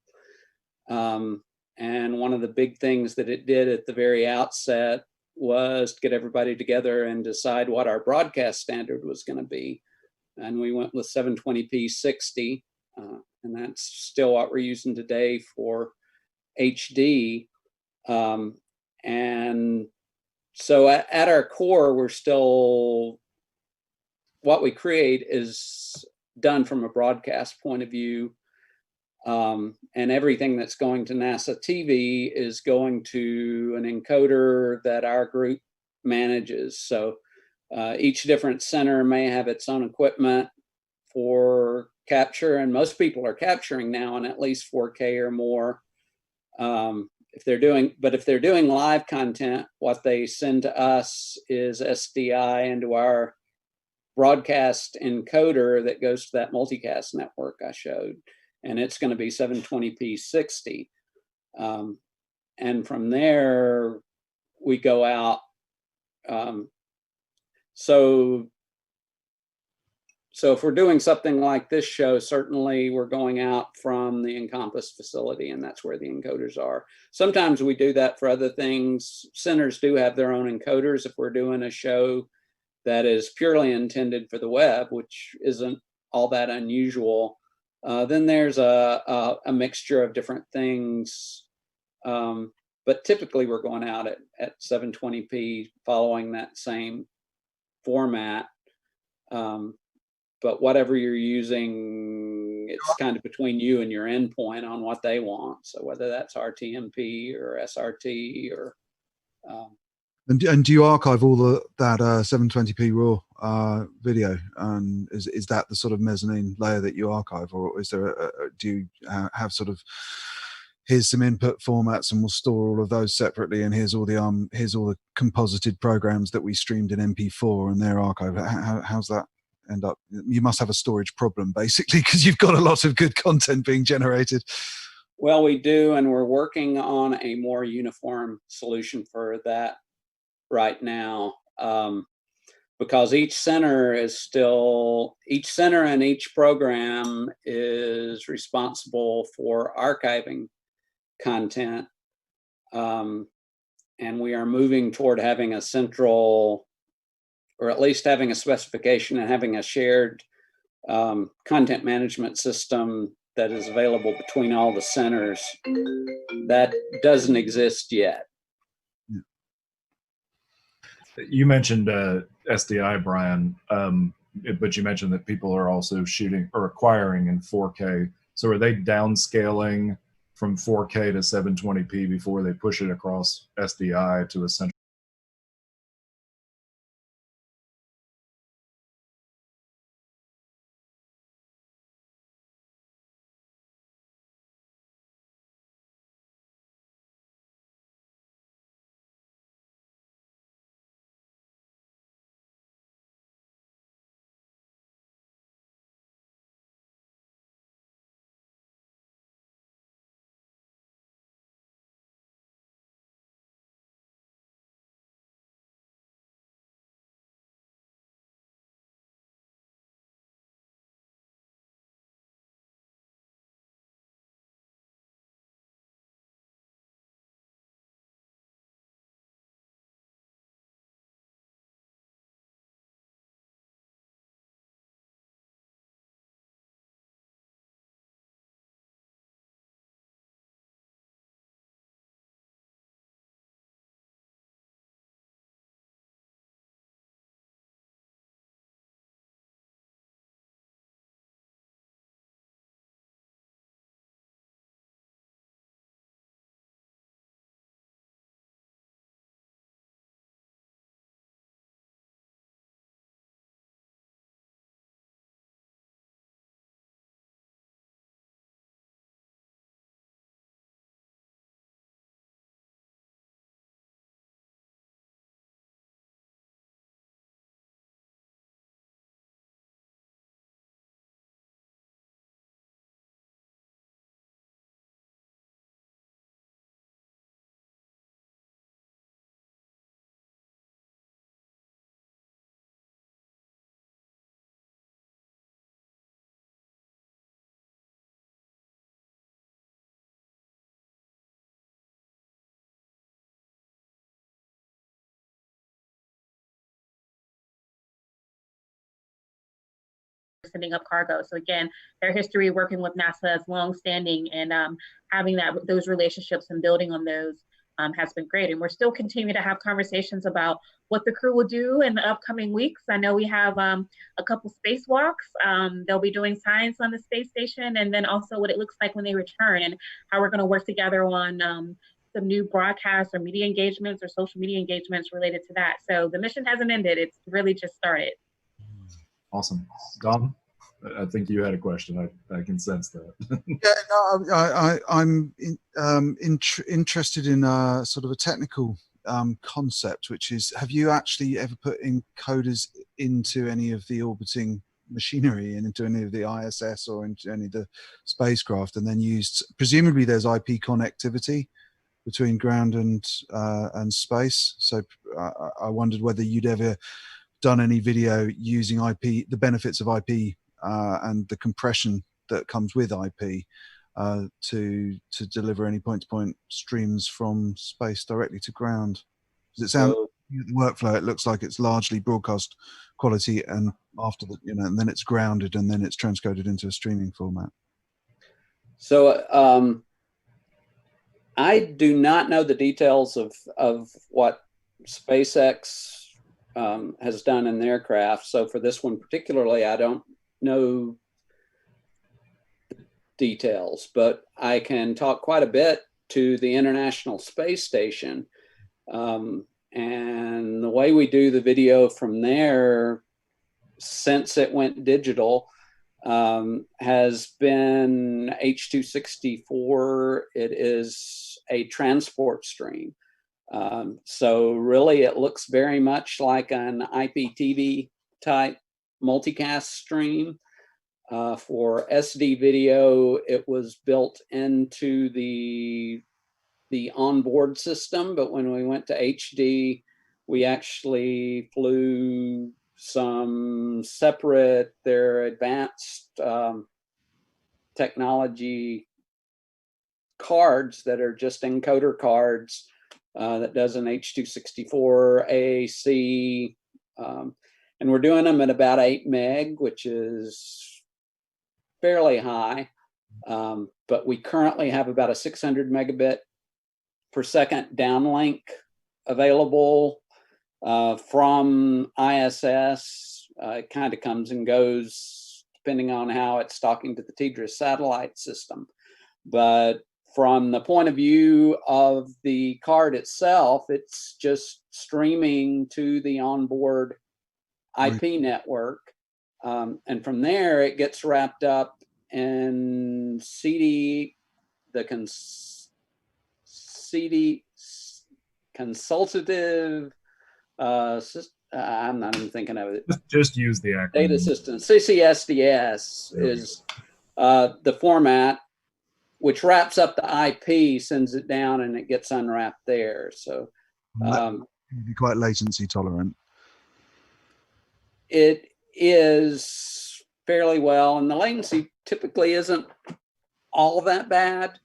And one of the big things that it did at the very outset was to get everybody together and decide what our broadcast standard was going to be. And we went with 720p 60, and that's still what we're using today for HD. And so at our core, we're still, what we create is done from a broadcast point of view. And everything that's going to NASA TV is going to an encoder that our group manages. So each different center may have its own equipment for capture, and most people are capturing now in at least 4K or more. If they're doing live content, what they send to us is SDI into our broadcast encoder that goes to that multicast network I showed, and it's going to be 720p 60. And from there, we go out. So if we're doing something like this show, certainly we're going out from the Encompass facility, and that's where the encoders are. Sometimes we do that for other things. Centers do have their own encoders if we're doing a show that is purely intended for the web, which isn't all that unusual. Then there's a mixture of different things. But typically we're going out at 720p following that same format. But whatever you're using, it's kind of between you and your endpoint on what they want. So whether that's RTMP or SRT or. And do you archive all that 720p raw video? And is that the sort of mezzanine layer that you archive, or is there do you have sort of, here's some input formats and we'll store all of those separately, and here's all the composited programs that we streamed in MP4 and they're archived? How's that end up? You must have a storage problem basically, because you've got a lot of good content being generated. Well, we do, and we're working on a more uniform solution for that right now, because each center and each program is responsible for archiving content, and we are moving toward having a central, or at least having a specification and having a shared content management system that is available between all the centers. That doesn't exist yet. You mentioned SDI, Brian, but you mentioned that people are also shooting or acquiring in 4K. So are they downscaling from 4K to 720p before they push it across SDI to a central? sending up cargo. So again, their history working with NASA is longstanding, and having those relationships and building on those has been great. And we're still continuing to have conversations about what the crew will do in the upcoming weeks. I know we have a couple spacewalks. They'll be doing science on the space station, and then also what it looks like when they return, and how we're going to work together on some new broadcasts or media engagements or social media engagements related to that. So the mission hasn't ended. It's really just started. Awesome. Dom, I think you had a question. I can sense that. Yeah, no, I'm interested in sort of a technical concept, which is, have you actually ever put encoders into any of the orbiting machinery and into any of the ISS or into any of the spacecraft, and then used, presumably there's IP connectivity between ground and space. So I wondered whether you'd ever done any video using IP, the benefits of IP and the compression that comes with IP to deliver any point-to-point streams from space directly to ground. Does it sound, the workflow, it looks like it's largely broadcast quality, and after the, and then it's grounded and then it's transcoded into a streaming format? So I do not know the details of what SpaceX has done in their craft. So for this one particularly, I don't know details, but I can talk quite a bit to the International Space Station. And the way we do the video from there, since it went digital, has been H.264. It is a transport stream. So really it looks very much like an IPTV type multicast stream. For SD video, it was built into the onboard system, but when we went to HD, we actually flew some separate, their advanced technology cards that are just encoder cards that does an H.264 AAC, and we're doing them at about 8 meg, which is fairly high, but we currently have about a 600 megabit per second downlink available from ISS. It kind of comes and goes depending on how it's talking to the TDRS satellite system. But from the point of view of the card itself, it's just streaming to the onboard IP network. And from there, it gets wrapped up in CD, consultative, I'm not even thinking of it. Just use the acronym. Data system, CCSDS is the format, which wraps up the IP, sends it down, and it gets unwrapped there. So be quite latency tolerant. It is fairly well, and the latency typically isn't all that bad.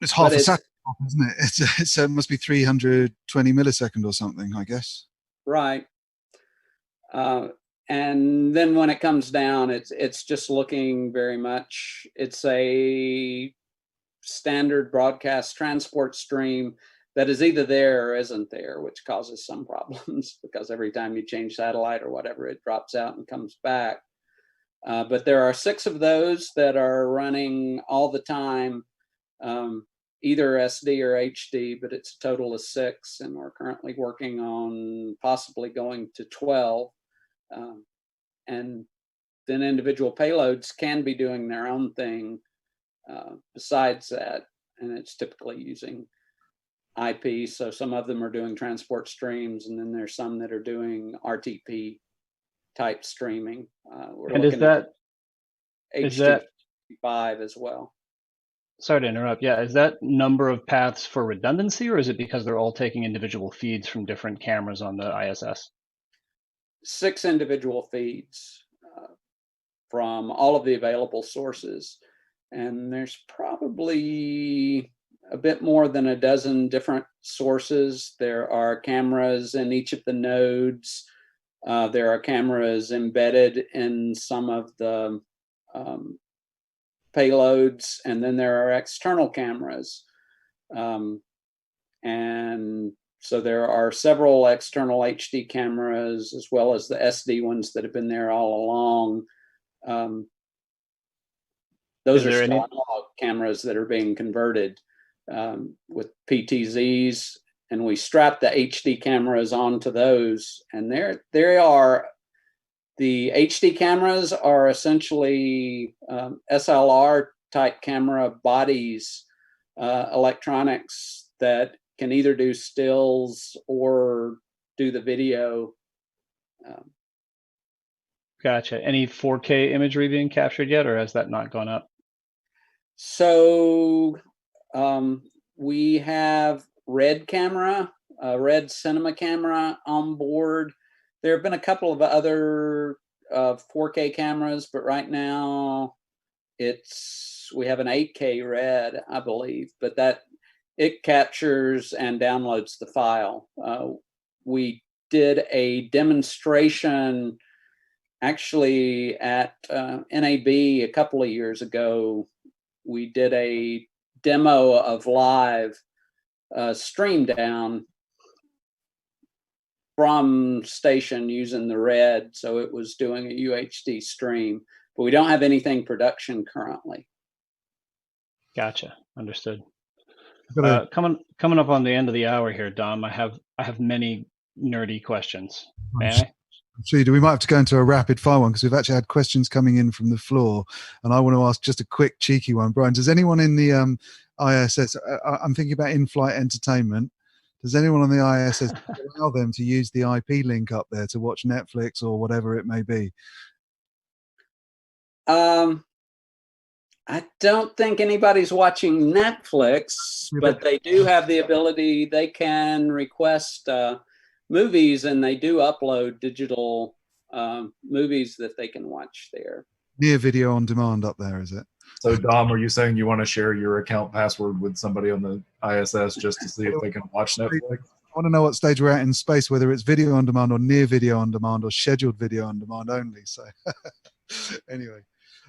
It's half a second, isn't it? It must be 320 millisecond or something, I guess. Right. And then when it comes down, it's just looking very much, it's a standard broadcast transport stream that is either there or isn't there, which causes some problems because every time you change satellite or whatever, it drops out and comes back. But there are 6 of those that are running all the time, either SD or HD, but it's a total of 6, and we're currently working on possibly going to 12. And then individual payloads can be doing their own thing besides that, and it's typically using IP. So some of them are doing transport streams, and then there's some that are doing RTP type streaming. And is that H.265 as well? Sorry to interrupt. Yeah, is that number of paths for redundancy, or is it because they're all taking individual feeds from different cameras on the ISS? 6 individual feeds from all of the available sources. And there's probably a bit more than a dozen different sources. There are cameras in each of the nodes. There are cameras embedded in some of the payloads, and then there are external cameras. And so there are several external HD cameras as well as the SD ones that have been there all along. Those are still analog cameras that are being converted with PTZs, and we strap the HD cameras onto those, and there are. The HD cameras are essentially SLR type camera bodies, electronics that can either do stills or do the video. Gotcha. Any 4K imagery being captured yet, or has that not gone up? So we have Red cinema camera on board. There have been a couple of other 4K cameras, but right now we have an 8K Red, I believe, but that it captures and downloads the file. We did a demonstration actually at NAB a couple of years ago. We did a demo of live stream down from station using the Red, so it was doing a UHD stream, but we don't have anything production currently. Gotcha, understood. Coming up on the end of the hour here, Dom, I have many nerdy questions. May I? We might have to go into a rapid fire one because we've actually had questions coming in from the floor, and I want to ask just a quick cheeky one. Brian, does anyone in the ISS, I'm thinking about in-flight entertainment, does anyone on the ISS allow them to use the IP link up there to watch Netflix or whatever it may be? I don't think anybody's watching Netflix, but they do have the ability, they can request movies, and they do upload digital movies that they can watch there. Near video on demand up there, is it? So Dom, are you saying you want to share your account password with somebody on the ISS just to see if they can watch Netflix? I want to know what stage we're at in space, whether it's video on demand or near video on demand or scheduled video on demand only. So anyway.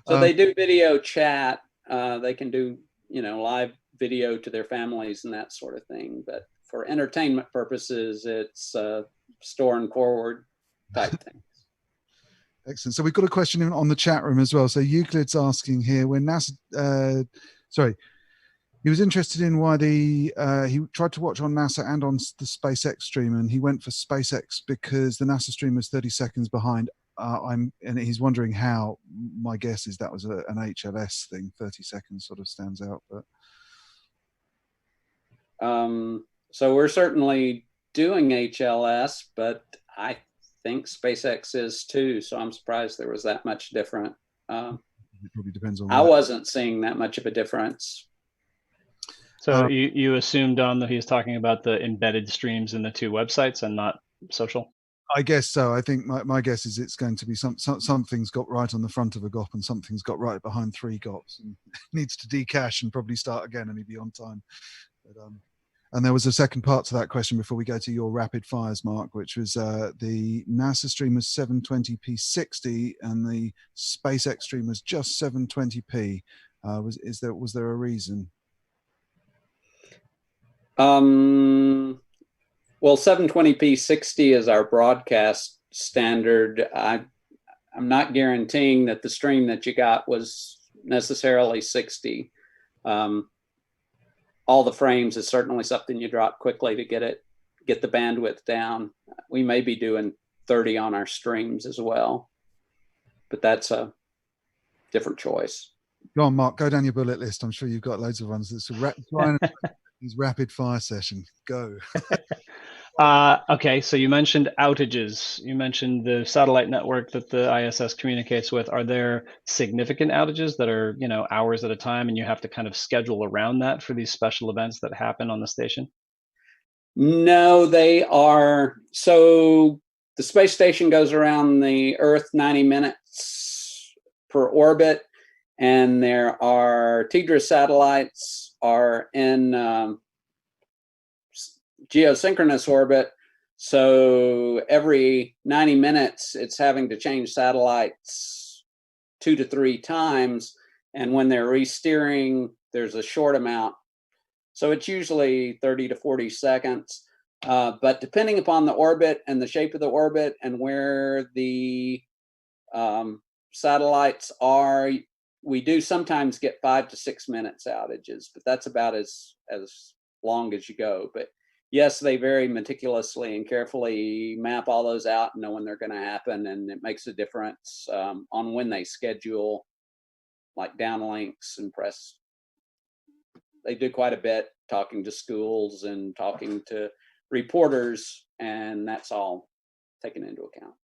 So they do video chat. They can do, live video to their families and that sort of thing. But for entertainment purposes, it's store and forward type thing. Excellent. So we've got a question on the chat room as well. So Euclid's asking here, when NASA, he was interested in why he tried to watch on NASA and on the SpaceX stream, and he went for SpaceX because the NASA stream was 30 seconds behind. And he's wondering how. My guess is that was an HLS thing. 30 seconds sort of stands out, but. So we're certainly doing HLS, but I think SpaceX is too. So I'm surprised there was that much different. It probably depends on. I wasn't seeing that much of a difference. So you assumed, Don, that he was talking about the embedded streams in the two websites and not social? I guess so. I think my guess is it's going to be something's got right on the front of a GOP and something's got right behind three GOPs and needs to decache and probably start again and he'd be on time. But, and there was a second part to that question before we go to your rapid fires, Mark, which was the NASA stream was 720p 60 and the SpaceX stream was just 720p. Was there a reason? Well, 720p 60 is our broadcast standard. I'm not guaranteeing that the stream that you got was necessarily 60. All the frames is certainly something you drop quickly to get the bandwidth down. We may be doing 30 on our streams as well, but that's a different choice. Go on, Mark, go down your bullet list. I'm sure you've got loads of ones. It's his rapid fire session. Go. Okay, so you mentioned outages. You mentioned the satellite network that the ISS communicates with. Are there significant outages that are, hours at a time, and you have to kind of schedule around that for these special events that happen on the station? No, they are. So the space station goes around the Earth 90 minutes per orbit, and there are TDRS satellites are in geosynchronous orbit. So every 90 minutes, it's having to change satellites 2 to 3 times. And when they're re-steering, there's a short amount. So it's usually 30 to 40 seconds. But depending upon the orbit and the shape of the orbit and where the satellites are, we do sometimes get 5 to 6 minutes outages, but that's about as long as you go. But yes, they very meticulously and carefully map all those out and know when they're going to happen, and it makes a difference on when they schedule, like downlinks and press. They do quite a bit talking to schools and talking to reporters, and that's all taken into account.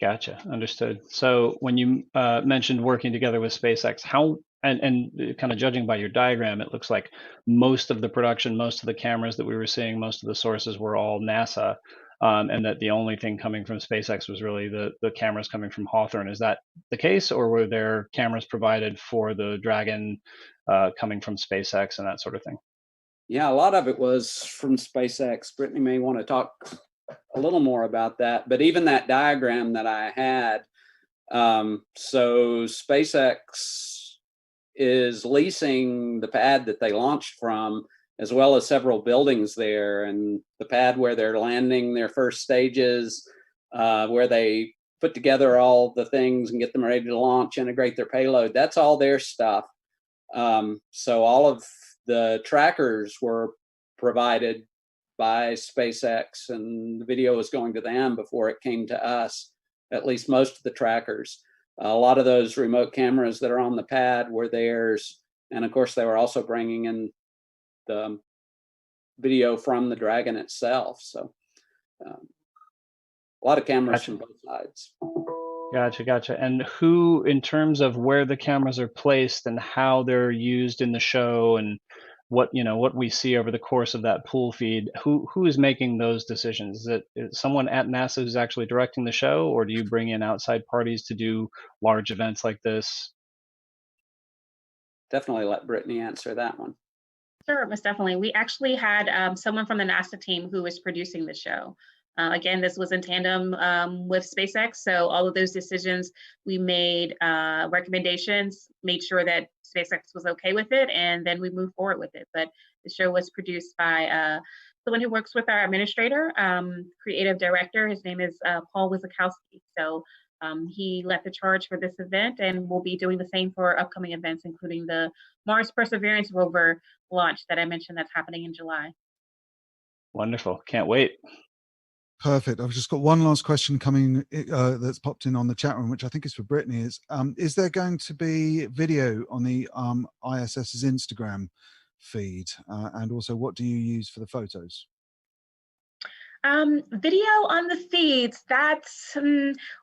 Gotcha. Understood. So when you mentioned working together with SpaceX, how and kind of judging by your diagram, it looks like most of the production, most of the cameras that we were seeing, most of the sources were all NASA, and that the only thing coming from SpaceX was really the cameras coming from Hawthorne. Is that the case, or were there cameras provided for the Dragon coming from SpaceX and that sort of thing? Yeah, a lot of it was from SpaceX. Brittany may want to talk a little more about that, but even that diagram that I had, so SpaceX is leasing the pad that they launched from, as well as several buildings there, and the pad where they're landing their first stages, where they put together all the things and get them ready to launch, integrate their payload. That's all their stuff. So all of the trackers were provided by SpaceX, and the video was going to them before it came to us, at least most of the trackers. A lot of those remote cameras that are on the pad were theirs. And of course, they were also bringing in the video from the Dragon itself. So a lot of cameras from both sides. Gotcha. And who, in terms of where the cameras are placed and how they're used in the show, and what we see over the course of that pool feed, who is making those decisions? Is it someone at NASA who's actually directing the show, or do you bring in outside parties to do large events like this? Definitely let Brittany answer that one. Sure, most definitely. We actually had someone from the NASA team who was producing the show. Again, this was in tandem with SpaceX. So all of those decisions, we made recommendations, made sure that SpaceX was okay with it, and then we moved forward with it. But the show was produced by someone who works with our administrator, creative director. His name is Paul Wizakowski. So he led the charge for this event, and we'll be doing the same for upcoming events, including the Mars Perseverance rover launch that I mentioned that's happening in July. Wonderful. Can't wait. Perfect. I've just got one last question coming that's popped in on the chat room, which I think is for Brittany. Is there going to be video on the ISS's Instagram feed? And also, what do you use for the photos? Video on the feeds, that's,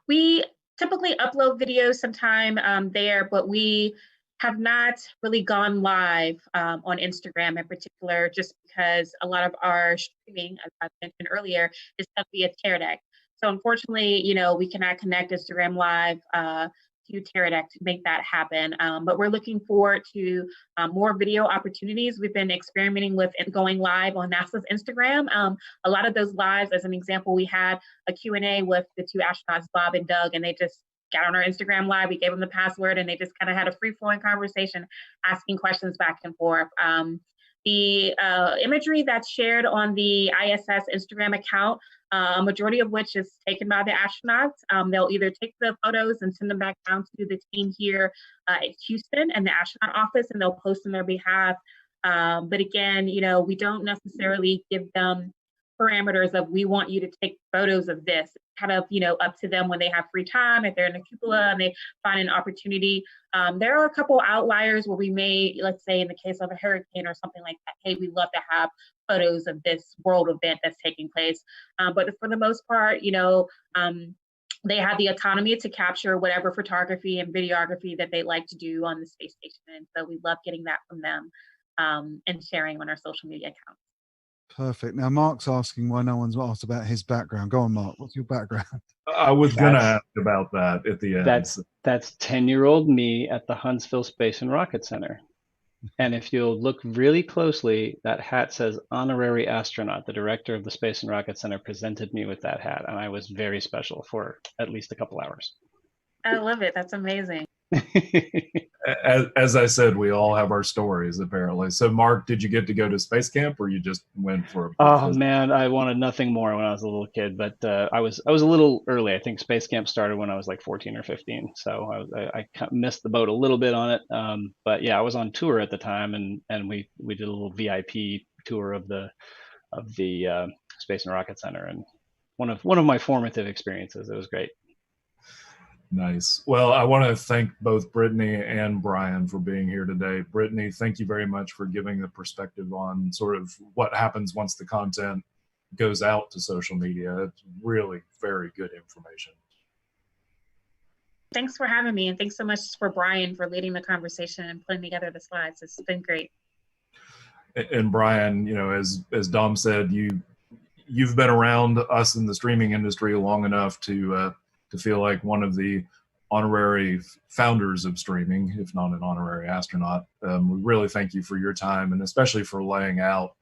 we typically upload videos sometime there, but we have not really gone live on Instagram in particular, just because a lot of our streaming, as I mentioned earlier, is done via Teradek. So unfortunately, we cannot connect Instagram Live to Teradek to make that happen. But we're looking forward to more video opportunities. We've been experimenting with going live on NASA's Instagram. A lot of those lives, as an example, we had a Q&A with the 2 astronauts, Bob and Doug, and they just got on our Instagram Live. We gave them the password, and they just kind of had a free-flowing conversation, asking questions back and forth. The imagery that's shared on the ISS Instagram account, a majority of which is taken by the astronauts. They'll either take the photos and send them back down to the team here at Houston and the astronaut office, and they'll post on their behalf. But again, we don't necessarily give them parameters of, we want you to take photos of this. It's kind of, up to them when they have free time, if they're in the cupola and they find an opportunity. There are a couple outliers where we may, let's say in the case of a hurricane or something like that, hey, we'd love to have photos of this world event that's taking place. But for the most part, they have the autonomy to capture whatever photography and videography that they like to do on the space station. And so we love getting that from them and sharing on our social media accounts. Perfect. Now, Mark's asking why no one's asked about his background. Go on, Mark. What's your background? I was going to ask about that at the end. That's 10-year-old me at the Huntsville Space and Rocket Center. And if you'll look really closely, that hat says honorary astronaut. The director of the Space and Rocket Center presented me with that hat, and I was very special for at least a couple hours. I love it. That's amazing. As I said, we all have our stories apparently. So, Mark, did you get to go to space camp, or you just went for a? Oh man, I wanted nothing more when I was a little kid, but I was a little early. I think space camp started when I was like 14 or 15, so I missed the boat a little bit on it. But yeah, I was on tour at the time, and we did a little VIP tour of the Space and Rocket Center, and one of my formative experiences. It was great. Nice. Well, I want to thank both Brittany and Bryan for being here today. Brittany, thank you very much for giving the perspective on sort of what happens once the content goes out to social media. It's really very good information. Thanks for having me, and thanks so much for Bryan for leading the conversation and putting together the slides. It's been great. And Bryan, you know, as Dom said, you've been around us in the streaming industry long enough to feel like one of the honorary founders of streaming, if not an honorary astronaut. We really thank you for your time, and especially for laying out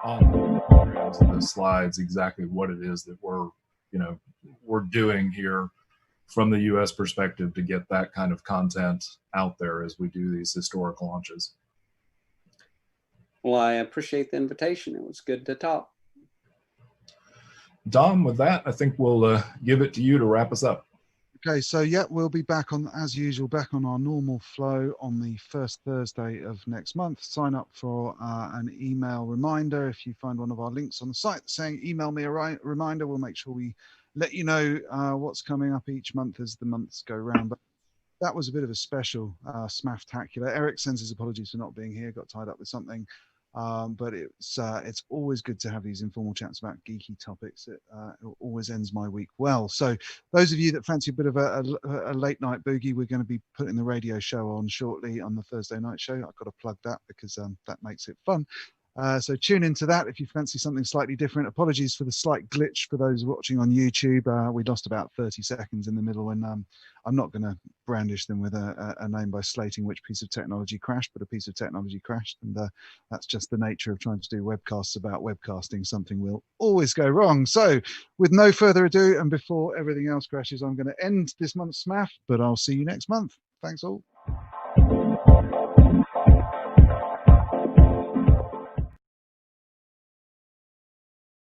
on the programs and the slides exactly what it is that we're doing here from the U.S. perspective to get that kind of content out there as we do these historic launches. Well, I appreciate the invitation. It was good to talk. Dom, with that, I think we'll give it to you to wrap us up. Okay, so yeah, we'll be back on, as usual, back on our normal flow on the first Thursday of next month. Sign up for an email reminder. If you find one of our links on the site saying email me a reminder, we'll make sure we let you know what's coming up each month as the months go round. But that was a bit of a special SMAF-tacular. Eric sends his apologies for not being here, got tied up with something. But it's always good to have these informal chats about geeky topics. It always ends my week well. So those of you that fancy a bit of a late night boogie, we're going to be putting the radio show on shortly on the Thursday night show. I've got to plug that because that makes it fun. So tune into that if you fancy something slightly different. Apologies for the slight glitch for those watching on YouTube. We lost about 30 seconds in the middle, and I'm not going to brandish them with a name by slating which piece of technology crashed, but a piece of technology crashed, and that's just the nature of trying to do webcasts about webcasting. Something will always go wrong. So with no further ado, and before everything else crashes, I'm going to end this month's SMAF, but I'll see you next month. Thanks all.